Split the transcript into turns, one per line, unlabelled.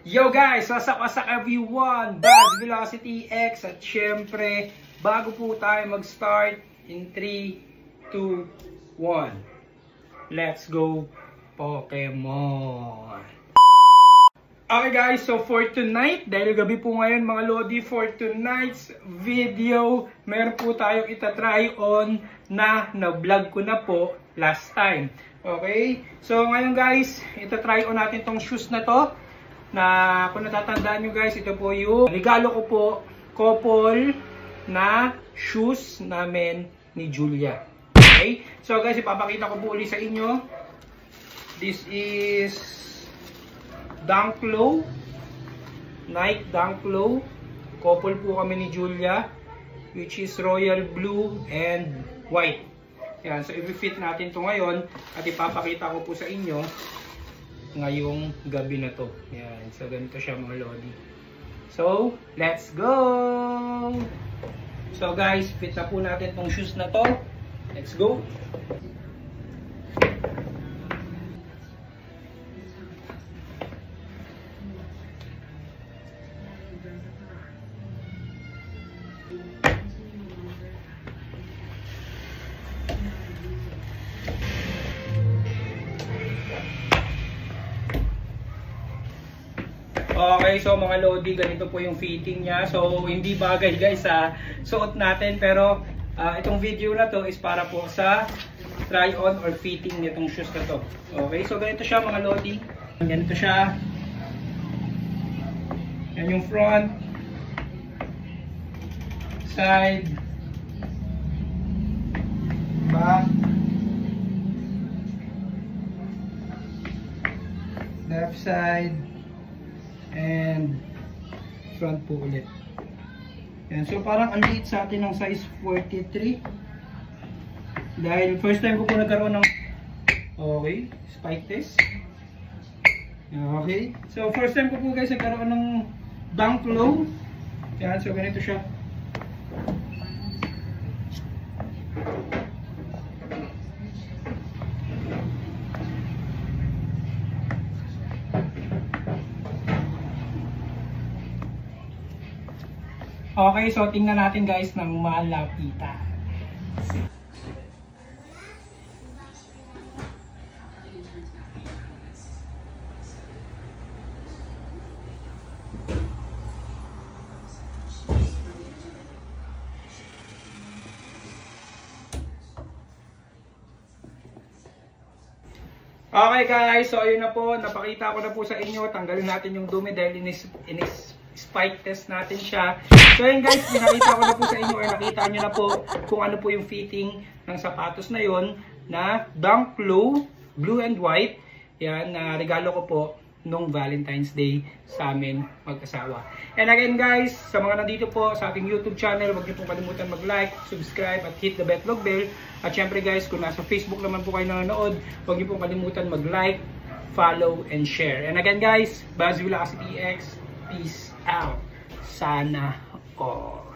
Yo guys, wasak everyone, Buzz Velocity X. At syempre, bago po tayo mag-start, in 3, 2, 1, let's go Pokemon. Okay guys, so for tonight, dahil gabi po ngayon mga Lodi, for tonight's video, meron po tayong itatry on na vlog ko na po last time. Okay, so ngayon guys, itatry on natin tong shoes na to. Na kung natatandaan nyo guys, ito po yung regalo ko po, couple na shoes namin ni Julia. Okay? So guys, ipapakita ko po ulit sa inyo. This is Dunk Low, Nike Dunk Low. Couple po kami ni Julia, which is royal blue and white. Yan, so i-fit natin to ngayon at ipapakita ko po sa inyo ngayong gabi na to. Yan. So, ganito siya mga Lodi. So, let's go! So, guys, fit na po natin tong shoes na to. Let's go! Okay, so mga Lodi, ganito po yung fitting niya. So, hindi bagay guys sa suot natin. Pero, itong video na to is para po sa try on or fitting nitong shoes na to. Okay, so ganito siya mga Lodi. Ganito siya. Yan yung front, side, back, left side, and front po ulit. Yan. So parang ang liit sa atin ng size 43. Dahil first time ko po nagkaroon ng spike test. Okay. So first time ko po guys nagkaroon ng Dunk Low. Yan. So ganito siya. Okay, so tingnan natin guys ng malapitan. Okay guys, so ayun na po, napakita ko na po sa inyo. Tanggalin natin yung dumi dahil spike test natin siya. So yun guys, pinakita ko na po sa inyo or nakita nyo na po kung ano po yung fitting ng sapatos na yon na Dunk Low, blue and white. Yan, na regalo ko po nung Valentine's Day sa amin mag-asawa. And again guys, sa mga nandito po sa ating YouTube channel, huwag niyo pong kalimutan mag-like, subscribe at hit the bell bell. At syempre guys, kung nasa Facebook naman po kayo nanonood, huwag niyo pong kalimutan mag-like, follow, and share. And again guys, Buzz Velocity X, peace out. Sana all.